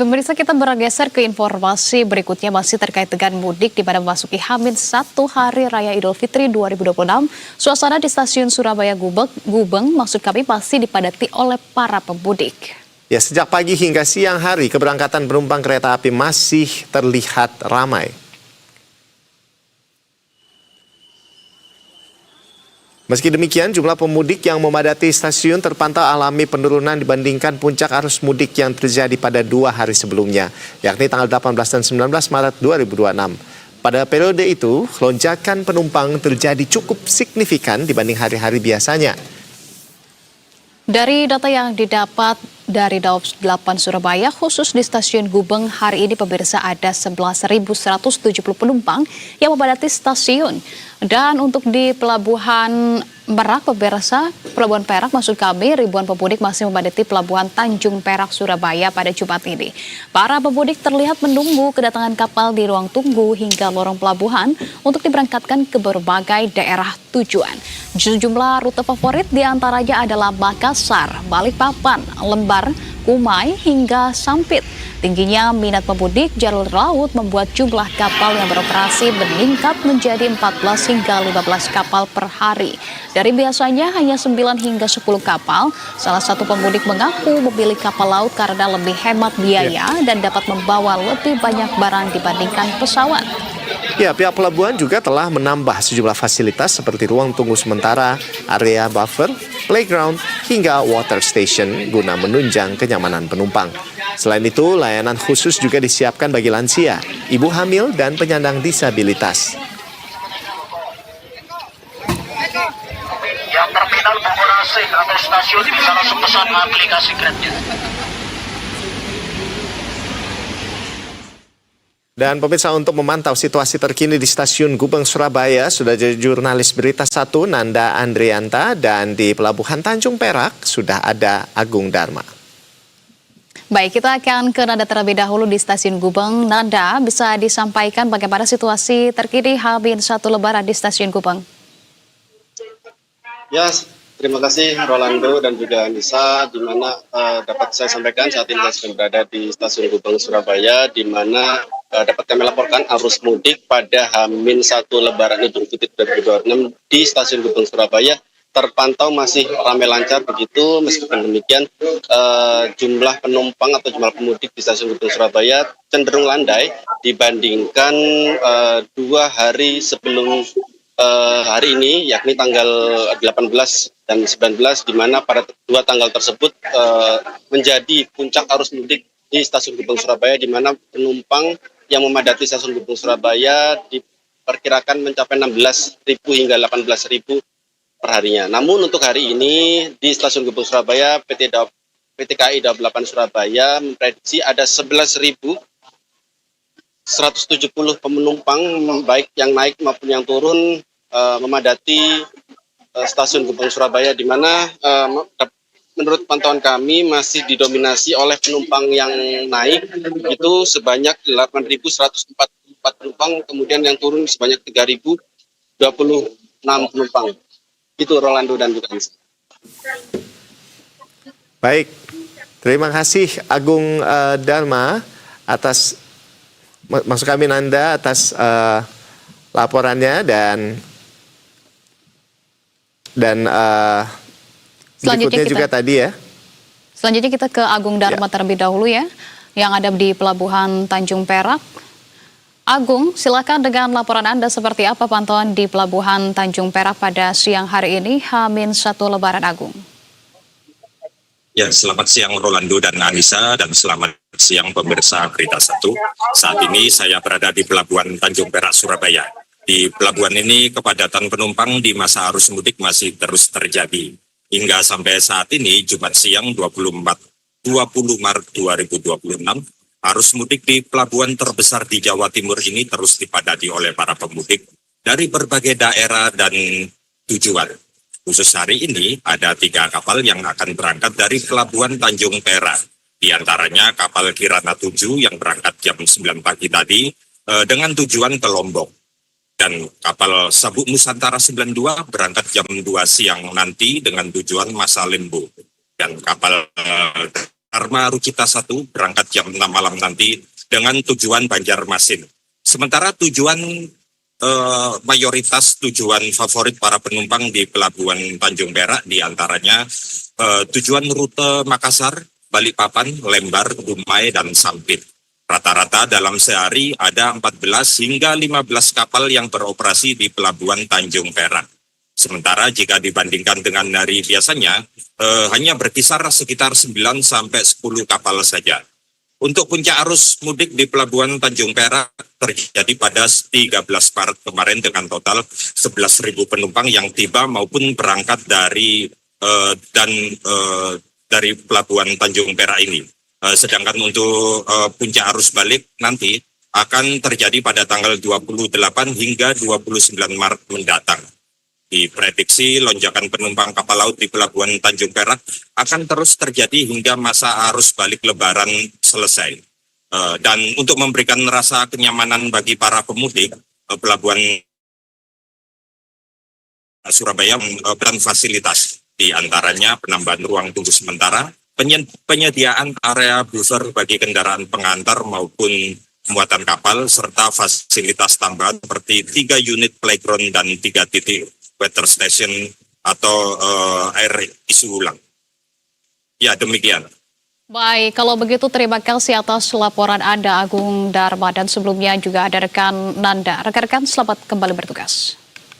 Pemirsa, kita bergeser ke informasi berikutnya masih terkait dengan mudik di mana memasuki H-1 Hari Raya Idul Fitri 2026. Suasana di stasiun Surabaya Gubeng maksud kami masih dipadati oleh para pemudik. Ya, sejak pagi hingga siang hari keberangkatan penumpang kereta api masih terlihat ramai. Meski demikian, jumlah pemudik yang memadati stasiun terpantau alami penurunan dibandingkan puncak arus mudik yang terjadi pada 2 hari sebelumnya, yakni tanggal 18 dan 19 Maret 2026. Pada periode itu, lonjakan penumpang terjadi cukup signifikan dibanding hari-hari biasanya. Dari data yang didapat dari Daob 8 Surabaya, khusus di stasiun Gubeng hari ini pemirsa ada 11.170 penumpang yang memadati stasiun. Dan untuk di Pelabuhan Merak pemirsa, Pelabuhan Perak maksud kami, ribuan pemudik masih memadati Pelabuhan Tanjung Perak Surabaya pada Jumat ini. Para pemudik terlihat menunggu kedatangan kapal di ruang tunggu hingga lorong pelabuhan untuk diberangkatkan ke berbagai daerah tujuan. Sejumlah rute favorit diantaranya adalah Makassar, Balikpapan, Lembar, Kumai, hingga Sampit. Tingginya minat pemudik jalur laut membuat jumlah kapal yang beroperasi meningkat menjadi 14 hingga 15 kapal per hari. Dari biasanya hanya 9 hingga 10 kapal, salah satu pemudik mengaku memilih kapal laut karena lebih hemat biaya dan dapat membawa lebih banyak barang dibandingkan pesawat. Ya, pihak pelabuhan juga telah menambah sejumlah fasilitas seperti ruang tunggu sementara, area buffer, playground, hingga water station guna menunjang kenyamanan penumpang. Selain itu, layanan khusus juga disiapkan bagi lansia, ibu hamil, dan penyandang disabilitas. Yang terminal Bogor atau stasiun bisa langsung pesan aplikasi Grabnya. Dan pemirsa, untuk memantau situasi terkini di stasiun Gubeng Surabaya, sudah jadi jurnalis Berita 1 Nanda Andrianta, dan di Pelabuhan Tanjung Perak sudah ada Agung Dharma. Baik, kita akan ke Nanda terlebih dahulu di stasiun Gubeng. Nanda, bisa disampaikan bagaimana situasi terkini H-1 Lebaran di stasiun Gubeng? Ya, terima kasih Rolando dan juga Anissa, di mana dapat saya sampaikan saat ini saya sedang berada di stasiun Gubeng Surabaya, di mana dapat kami laporkan arus mudik pada H-1 Lebaran Idul Fitri 2026 di stasiun Gubeng Surabaya terpantau masih ramai lancar begitu. Meskipun demikian, jumlah penumpang atau jumlah pemudik di stasiun Gubeng Surabaya cenderung landai dibandingkan 2 hari sebelum hari ini, yakni tanggal 18 dan 19, di mana pada 2 tanggal tersebut menjadi puncak arus mudik di stasiun Gubeng Surabaya, di mana penumpang yang memadati stasiun Gubeng Surabaya diperkirakan mencapai 16.000 hingga 18.000 per harinya. Namun untuk hari ini di stasiun Gubeng Surabaya, PT KAI Daob 8 Surabaya memprediksi ada 11.170 penumpang baik yang naik maupun yang turun memadati stasiun Gubeng Surabaya, di mana menurut pantauan kami masih didominasi oleh penumpang yang naik itu sebanyak 8.144 penumpang, kemudian yang turun sebanyak 3.026 penumpang. Itu Rolando dan juga Anissa. Baik, terima kasih Agung Dharma atas, maksud kami Nanda, atas laporannya dan berikutnya juga tadi ya. Selanjutnya kita ke Agung Dharma terlebih dahulu ya, yang ada di Pelabuhan Tanjung Perak. Agung, silakan dengan laporan Anda seperti apa pantauan di Pelabuhan Tanjung Perak pada siang hari ini, H-1 Lebaran, Agung. Ya, selamat siang Rolando dan Anissa, dan selamat siang pemirsa Berita 1. Saat ini saya berada di Pelabuhan Tanjung Perak, Surabaya. Di pelabuhan ini kepadatan penumpang di masa arus mudik masih terus terjadi. Hingga sampai saat ini, Jumat siang 20 Maret 2026, arus mudik di pelabuhan terbesar di Jawa Timur ini terus dipadati oleh para pemudik dari berbagai daerah dan tujuan. Khusus hari ini, ada 3 kapal yang akan berangkat dari Pelabuhan Tanjung Perak. Di antaranya kapal Kirana 7 yang berangkat jam 9 pagi tadi dengan tujuan ke Lombok. Dan kapal Sabuk Nusantara 92 berangkat jam 2 siang nanti dengan tujuan Masalimbu. Dan kapal Dharma Rucita 1 berangkat jam 6 malam nanti dengan tujuan Banjarmasin. Sementara tujuan mayoritas tujuan favorit para penumpang di Pelabuhan Tanjung Perak diantaranya tujuan rute Makassar, Balikpapan, Lembar, Dumai, dan Sampit. Rata-rata dalam sehari ada 14 hingga 15 kapal yang beroperasi di Pelabuhan Tanjung Perak. Sementara jika dibandingkan dengan hari biasanya, hanya berkisar sekitar 9 sampai 10 kapal saja. Untuk puncak arus mudik di Pelabuhan Tanjung Perak terjadi pada 13 Maret kemarin dengan total 11.000 penumpang yang tiba maupun berangkat dari dari Pelabuhan Tanjung Perak ini. Sedangkan untuk puncak arus balik nanti akan terjadi pada tanggal 28 hingga 29 Maret mendatang. Diprediksi lonjakan penumpang kapal laut di Pelabuhan Tanjung Perak akan terus terjadi hingga masa arus balik Lebaran selesai. Dan untuk memberikan rasa kenyamanan bagi para pemudik, Pelabuhan Surabaya memberikan fasilitas, di antaranya penambahan ruang tunggu sementara, penyediaan area buffer bagi kendaraan pengantar maupun muatan kapal, serta fasilitas tambahan seperti 3 unit playground dan 3 titik weather station atau air isi ulang. Ya, demikian. Baik, kalau begitu terima kasih atas laporan Anda Agung Dharma, dan sebelumnya juga ada rekan Nanda. Rekan-rekan selamat kembali bertugas.